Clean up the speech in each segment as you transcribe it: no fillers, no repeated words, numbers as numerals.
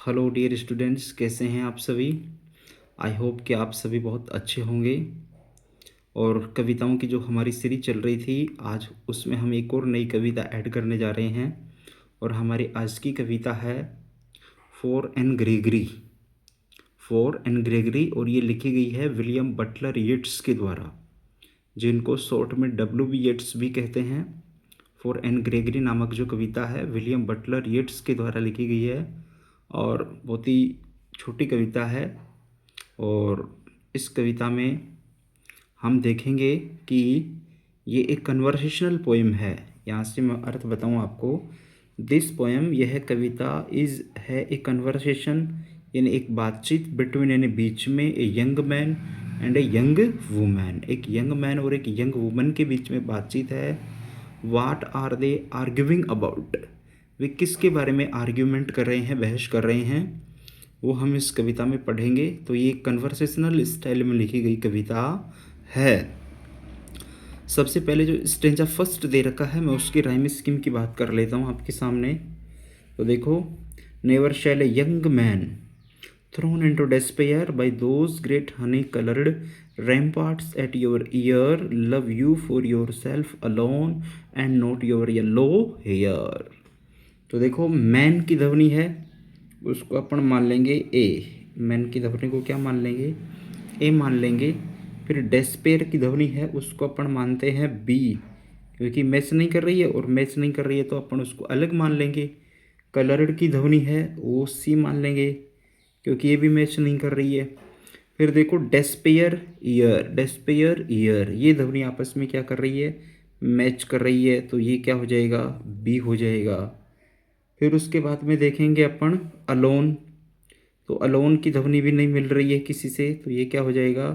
Hello dear students, कैसे हैं आप सभी। आई होप कि आप सभी बहुत अच्छे होंगे। और कविताओं की जो हमारी सीरीज चल रही थी, आज उसमें हम एक और नई कविता ऐड करने जा रहे हैं। और हमारी आज की कविता है for Anne Gregory. For Anne Gregory, और ये लिखी गई है विलियम बटलर येट्स के द्वारा, जिनको शॉर्ट में W. B. येट्स भी कहते हैं। फॉर एन ग्रेगरी नामक जो कविता है विलियम बटलर येट्स के द्वारा लिखी गई है, और बहुत ही छोटी कविता है। और इस कविता में हम देखेंगे कि ये एक कन्वर्सेशनल पोएम है। यहाँ से मैं अर्थ बताऊँ आपको। दिस पोएम, यह कविता है ए कन्वर्सेशन, यानी एक बातचीत बिटवीन, यानी बीच में, a young man and a young woman. एक यंग मैन और एक यंग वुमन के बीच में बातचीत है। What are they arguing about, वे किसके बारे में आर्ग्यूमेंट कर रहे हैं, बहस कर रहे हैं, वो हम इस कविता में पढ़ेंगे। तो ये कन्वर्सेशनल स्टाइल में लिखी गई कविता है। सबसे पहले जो स्टेंजा फर्स्ट दे रखा है, मैं उसकी राइम स्कीम की बात कर लेता हूँ आपके सामने। तो देखो, never shall a young man thrown into despair by those great honey coloured ramparts at your ear love you for yourself alone and not your yellow hair। तो देखो, मैन की ध्वनि है, उसको अपन मान लेंगे ए। मैन की ध्वनि को क्या मान लेंगे, ए मान लेंगे। फिर डेस्पेयर की ध्वनि है, उसको अपन मानते हैं बी, क्योंकि मैच नहीं कर रही है, और मैच नहीं कर रही है तो अपन उसको अलग मान लेंगे। कलर्ड की ध्वनि है, वो सी मान लेंगे, क्योंकि ये भी मैच नहीं कर रही है। फिर देखो, डेस्पेयर ईयर, डेस्पेयर ईयर, ये ध्वनि आपस में क्या कर रही है, मैच कर रही है, तो ये क्या हो जाएगा, बी हो जाएगा। फिर उसके बाद में देखेंगे अपन अलोन, तो अलोन की ध्वनि भी नहीं मिल रही है किसी से, तो ये क्या हो जाएगा,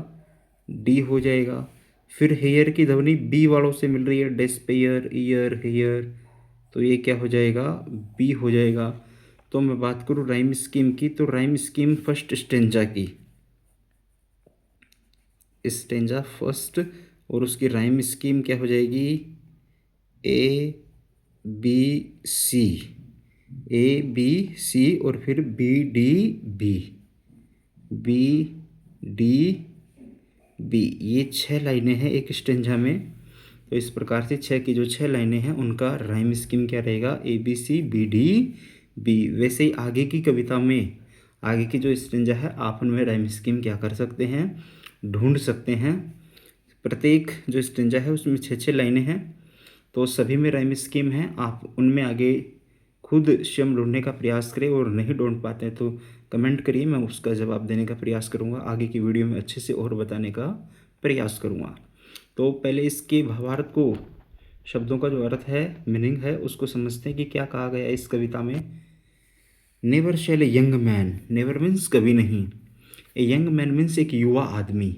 डी हो जाएगा। फिर हेयर की ध्वनि बी वालों से मिल रही है, डेस्पेयर ईयर हेयर, तो ये क्या हो जाएगा, बी हो जाएगा। तो मैं बात करूँ राइम स्कीम की, तो राइम स्कीम फर्स्ट स्टेंजा की, स्टेंजा फर्स्ट, और उसकी राइम स्कीम क्या हो जाएगी, ए बी सी, ए बी सी, और फिर B D B, B D B, ये 6 लाइनें हैं एक स्टेंजा में। तो इस प्रकार से 6 की जो 6 लाइनें हैं उनका राइम स्कीम क्या रहेगा, A B C B D B. वैसे ही आगे की कविता में, आगे की जो स्टेंजा है, आप उनमें राइम स्कीम क्या कर सकते हैं, ढूंढ सकते हैं। प्रत्येक जो स्टेंजा है उसमें 6 लाइनें हैं, तो सभी में राइम स्कीम है। आप उनमें आगे खुद स्वयं ढूंढने का प्रयास करें, और नहीं ढूंढ पाते हैं तो कमेंट करिए, मैं उसका जवाब देने का प्रयास करूंगा। आगे की वीडियो में अच्छे से और बताने का प्रयास करूंगा। तो पहले इसके भावार्थ को, शब्दों का जो अर्थ है, मीनिंग है, उसको समझते हैं कि क्या कहा गया है इस कविता में। Never shall a young man, never means कभी नहीं, ए यंग मैन मीन्स एक युवा आदमी।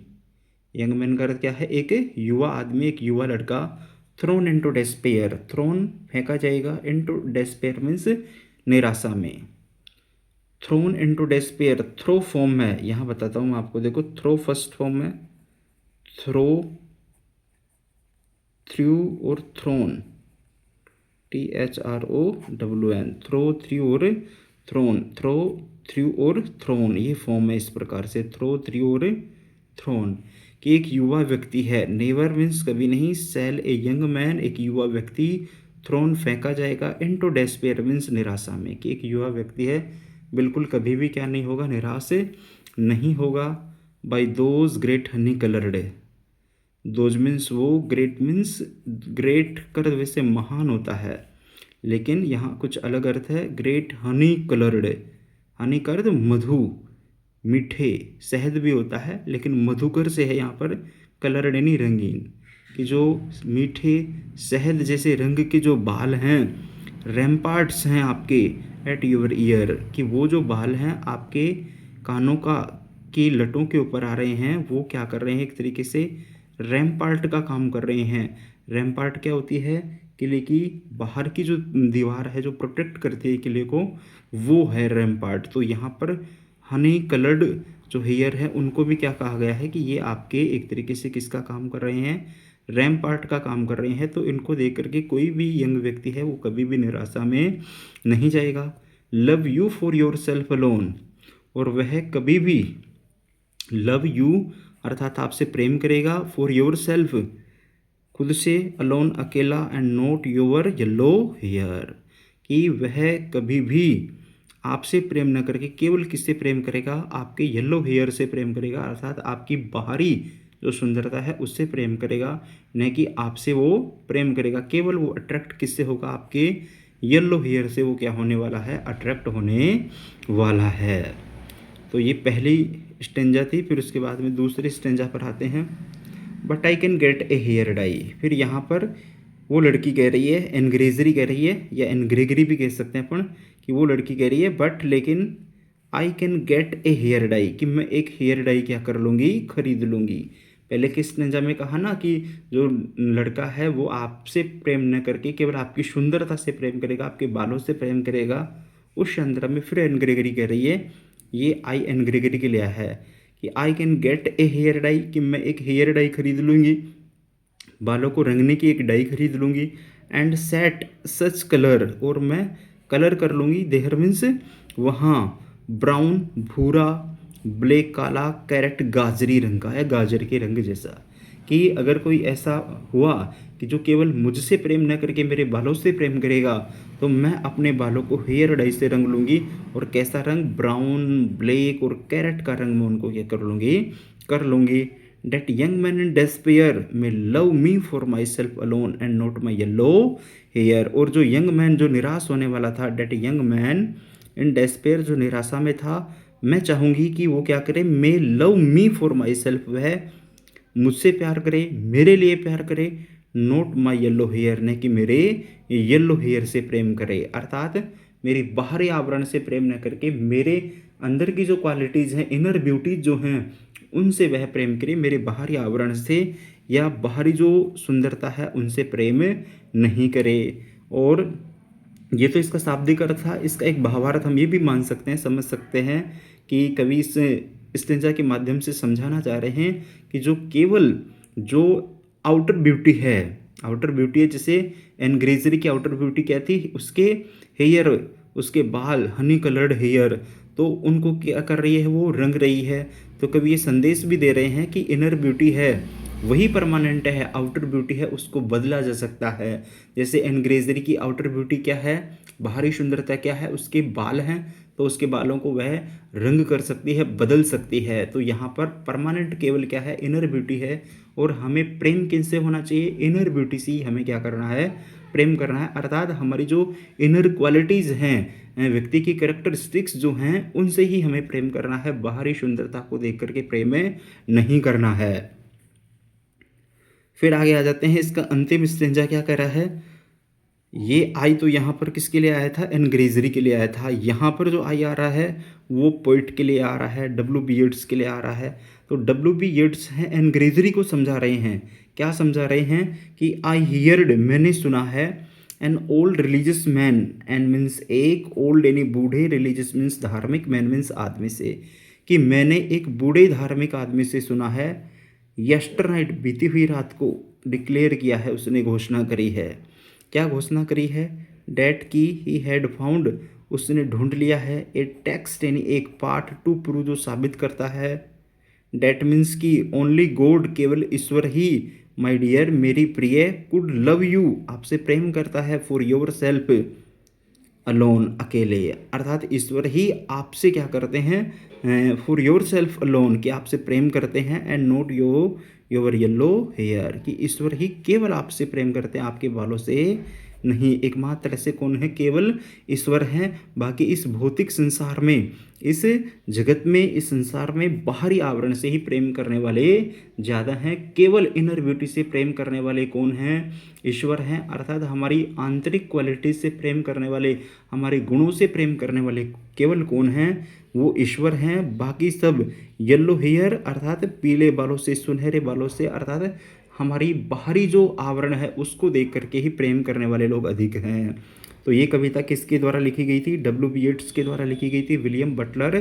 यंग मैन का अर्थ क्या है, एक युवा आदमी, एक युवा लड़का। थ्रोन इनटू डेस्पेयर, थ्रोन फेंका जाएगा, इनटू डेस्पेयर मीन्स निराशा में। Thrown into despair throw form में, यहाँ बताता हूँ मैं आपको। देखो, थ्रो फर्स्ट फॉर्म में, थ्रो, थ्रू और थ्रोन, THROWN, थ्रो, थ्रू और थ्रोन, थ्रो, थ्रू और थ्रोन, ये फॉर्म है इस प्रकार से, थ्रो, थ्रू और थ्रोन, कि एक युवा व्यक्ति है। नेवर मीन्स कभी नहीं, सेल ए यंग मैन, एक युवा व्यक्ति, थ्रोन फेंका जाएगा, इनटू डेस्पेयर मीन्स निराशा में, कि एक युवा व्यक्ति है, बिल्कुल कभी भी क्या नहीं होगा, निराश नहीं होगा। By those great honey coloured, those means वो, ग्रेट मीन्स, ग्रेट का अर्थ वैसे महान होता है, लेकिन यहाँ कुछ अलग अर्थ है। ग्रेट हनी कलर्ड, हनी का अर्थ मधु, मीठे, शहद भी होता है लेकिन मधुकर से है यहाँ पर, कलर्ड यानी रंगीन, कि जो मीठे शहद जैसे रंग के जो बाल हैं, रैम्पार्ट्स हैं आपके, एट योर ईयर, कि वो जो बाल हैं आपके कानों का, की लटों के ऊपर आ रहे हैं, वो क्या कर रहे हैं, एक तरीके से रैम्पार्ट का काम कर रहे हैं। रैम्पार्ट क्या होती है, किले की बाहर की जो दीवार है जो प्रोटेक्ट करती है किले को, वो है रैम्पार्ट। तो यहाँ पर हनी कलर्ड जो हेयर है उनको भी क्या कहा गया है, कि ये आपके एक तरीके से किसका काम कर रहे हैं, रैम्पार्ट का काम कर रहे हैं। तो इनको देख करके कोई भी यंग व्यक्ति है वो कभी भी निराशा में नहीं जाएगा। Love you for your self alone, और वह कभी भी लव यू अर्थात आपसे प्रेम करेगा, फॉर योर सेल्फ खुद से, अलोन अकेला, and not your yellow hair, कि वह कभी भी आपसे प्रेम न करके केवल किससे प्रेम करेगा, आपके येलो हेयर से प्रेम करेगा, अर्थात आपकी बाहरी जो सुंदरता है उससे प्रेम करेगा, न कि आपसे वो प्रेम करेगा। केवल वो अट्रैक्ट किससे होगा, आपके येलो हेयर से वो क्या होने वाला है, अट्रैक्ट होने वाला है। तो ये पहली स्टेंजा थी। फिर उसके बाद में दूसरी स्टेंजा पर आते हैं। But I can get a hair dye. फिर यहाँ पर वो लड़की कह रही है, एनग्रेजरी कह रही है, या एनग्रेगरी भी कह सकते हैं अपन, कि वो लड़की कह रही है बट लेकिन I can get a hair dye, कि मैं एक हेयर डाई क्या कर लूँगी, खरीद लूँगी। पहले के स्टेंजा में कहा ना कि जो लड़का है वो आपसे प्रेम न करके केवल आपकी सुंदरता से प्रेम करेगा, आपके बालों से प्रेम करेगा। उस संदर्भ में फिर एनग्रेगरी कह रही है, ये आई एनग्रेगरी के लिए है कि I can get a hair dye, कि मैं एक हेयर डाई खरीद लूँगी, बालों को रंगने की एक डाई खरीद लूँगी। एंड सेट सच कलर, और मैं कलर कर लूँगी, देहर मीन्स वहाँ ब्राउन भूरा, ब्लैक काला, कैरेट गाजरी रंग का है, गाजर के रंग जैसा। कि अगर कोई ऐसा हुआ कि जो केवल मुझसे प्रेम न करके मेरे बालों से प्रेम करेगा, तो मैं अपने बालों को हेयर डाई से रंग लूँगी। और कैसा रंग, ब्राउन, ब्लैक और कैरेट का रंग मैं उनको क्या कर लूँगी। That young man in despair में love me for my self alone and not my yellow hair. और जो यंग मैन जो निराश होने वाला था, that young man in despair जो निराशा में था, मैं चाहूँगी कि वो क्या करे, मे love me for my self, वह मुझसे प्यार करे, मेरे लिए प्यार करे, नॉट माई येलो हेयर, ने कि मेरे येलो हेयर से प्रेम करे। अर्थात मेरी बाहरी आवरण से प्रेम न करके मेरे अंदर की जो क्वालिटीज़ हैं, इनर ब्यूटीज जो हैं, उनसे वह प्रेम करे, मेरे बाहरी आवरण से या बाहरी जो सुंदरता है उनसे प्रेम नहीं करे। और ये तो इसका शाब्दिक अर्थ था। इसका एक भावार्थ हम ये भी मान सकते हैं, समझ सकते हैं कि कवि इस स्टेंजा के माध्यम से समझाना चाह रहे हैं कि जो केवल जो आउटर ब्यूटी है, आउटर ब्यूटी है, जैसे एनग्रेजरी की आउटर ब्यूटी क्या थी, उसके हेयर, उसके बाल हनी कलर्ड हेयर, तो उनको क्या कर रही है, वो रंग रही है। तो कभी ये संदेश भी दे रहे हैं कि इनर ब्यूटी है वही परमानेंट है, आउटर ब्यूटी है उसको बदला जा सकता है। जैसे एनग्रेजरी की आउटर ब्यूटी क्या है, बाहरी सुंदरता क्या है, उसके बाल हैं, तो उसके बालों को वह रंग कर सकती है, बदल सकती है। तो यहाँ पर परमानेंट केवल क्या है, इनर ब्यूटी है। और हमें प्रेम किनसे होना चाहिए, इनर ब्यूटी से ही हमें क्या करना है, प्रेम करना है। अर्थात हमारी जो इनर क्वालिटीज़ हैं, व्यक्ति की कैरेक्टरिस्टिक्स जो हैं, उनसे ही हमें प्रेम करना है, बाहरी सुंदरता को देख करके प्रेम नहीं करना है। फिर आगे आ जाते हैं, इसका अंतिम स्टेंजा क्या कह रहा है। ये आई तो यहाँ पर किसके लिए आया था, एनग्रेजरी के लिए आया था। यहाँ पर जो आई आ रहा है वो पोइट के लिए आ रहा है, W.B. येट्स के लिए आ रहा है। तो W.B. येट्स हैं एनग्रेजरी को समझा रहे हैं। क्या समझा रहे हैं कि आई हियर्ड, मैंने सुना है, an old religious man, and means एक ओल्ड यानी बूढ़े, रिलीजियस मीन्स धार्मिक, मैन मीन्स आदमी से, कि मैंने एक बूढ़े धार्मिक आदमी से सुना है, यस्टर नाइट बीती हुई रात को, डिक्लेयर किया है, उसने घोषणा करी है। क्या घोषणा करी है, डैट की ही हैड फाउंड, उसने ढूंढ लिया है, ए टेक्स्ट यानी एक पाठ, टू प्रूव जो साबित करता है, डैट मीन्स की ओनली गॉड, केवल ईश्वर ही, माय डियर मेरी प्रिय, कुड लव यू, आपसे प्रेम करता है, फॉर योर सेल्फ अलोन, अकेले। अर्थात ईश्वर ही आपसे क्या करते हैं, फॉर योर सेल्फ अलोन, कि आपसे प्रेम करते हैं, and not your yellow hair, कि ईश्वर ही केवल आपसे प्रेम करते हैं, आपके बालों से नहीं। एकमात्र ऐसे कौन है, केवल ईश्वर हैं। बाकी इस भौतिक संसार में, इस जगत में, इस संसार में बाहरी आवरण से ही प्रेम करने वाले ज़्यादा हैं। केवल इनर ब्यूटी से प्रेम करने वाले कौन हैं, ईश्वर हैं। अर्थात हमारी आंतरिक क्वालिटी से प्रेम करने वाले, हमारे गुणों से प्रेम करने वाले केवल कौन हैं, वो ईश्वर हैं। बाकी सब येलो हेयर अर्थात पीले बालों से, सुनहरे बालों से, अर्थात हमारी बाहरी जो आवरण है उसको देख करके ही प्रेम करने वाले लोग अधिक हैं। तो ये कविता किसके द्वारा लिखी गई थी, W.B. येट्स के द्वारा लिखी गई थी, विलियम बटलर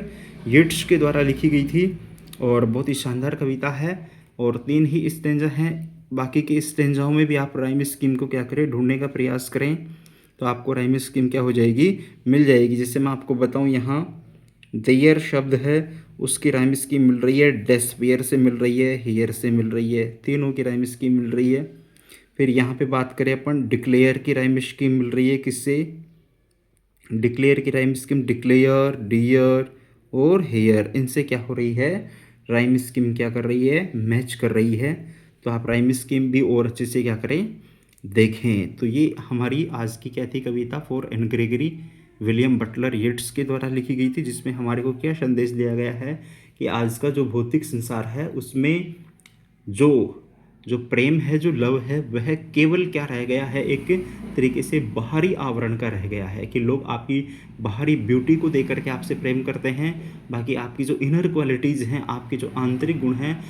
येट्स के द्वारा लिखी गई थी। और बहुत ही शानदार कविता है। और 3 ही स्टेंजा हैं, बाकी के स्टेंजाओं में भी आप राइम स्कीम को क्या करें, ढूंढने का प्रयास करें। तो आपको राइम स्कीम क्या हो जाएगी, मिल जाएगी। जैसे मैं आपको बताऊं, यहाँ देयर शब्द है, उसकी राइम स्कीम मिल रही है डेस्पेयर से मिल रही है, हियर से मिल रही है, तीनों की राइम स्कीम मिल रही है। फिर यहाँ पे बात करें अपन, डिक्लेयर की राइम स्कीम मिल रही है किससे, डिक्लेयर की राइम स्कीम डिक्लेयर, डियर और हेयर, इनसे क्या हो रही है, राइम स्कीम क्या कर रही है, मैच कर रही है। तो आप राइम स्कीम भी और अच्छे से क्या करें, देखें। तो ये हमारी आज की क्या थी, कविता for Anne Gregory William Butler Yeats के द्वारा लिखी गई थी, जिसमें हमारे को क्या संदेश दिया गया है कि आज का जो भौतिक संसार है उसमें जो जो प्रेम है, जो लव है, वह केवल क्या रह गया है, एक तरीके से बाहरी आवरण का रह गया है कि लोग आपकी बाहरी ब्यूटी को देख करके आपसे प्रेम करते हैं, बाकी आपकी जो इनर क्वालिटीज़ हैं, आपके जो आंतरिक गुण हैं,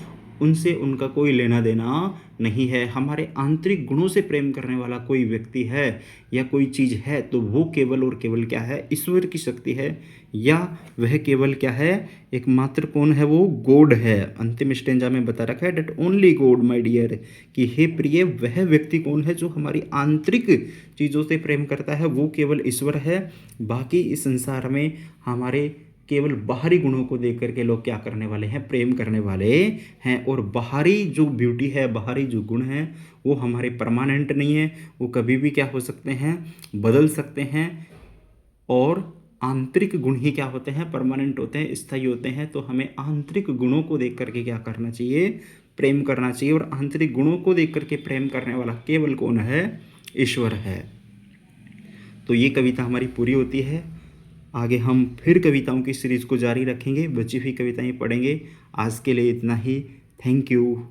उनसे उनका कोई लेना देना नहीं है। हमारे आंतरिक गुणों से प्रेम करने वाला कोई व्यक्ति है या कोई चीज़ है तो वो केवल और केवल क्या है, ईश्वर की शक्ति है, या वह केवल क्या है, एकमात्र कौन है, वो गॉड है। अंतिम स्टेंजा में बता रखा है that only God my dear, कि हे प्रिय वह व्यक्ति कौन है जो हमारी आंतरिक चीज़ों से प्रेम करता है, वो केवल ईश्वर है। बाकी इस संसार में हमारे केवल बाहरी गुणों को देख करके लोग क्या करने वाले हैं, प्रेम करने वाले हैं। और बाहरी जो ब्यूटी है, बाहरी जो गुण हैं, वो हमारे परमानेंट नहीं है, वो कभी भी क्या हो सकते हैं, बदल सकते हैं। और आंतरिक गुण ही क्या होते हैं, परमानेंट होते हैं, स्थायी होते हैं। तो हमें आंतरिक गुणों को देख करके क्या करना चाहिए, प्रेम करना चाहिए। और आंतरिक गुणों को देख करके प्रेम करने वाला केवल कौन है, ईश्वर है। तो ये कविता हमारी पूरी होती है। आगे हम फिर कविताओं की सीरीज़ को जारी रखेंगे, बची हुई कविताएं पढ़ेंगे। आज के लिए इतना ही। Thank you.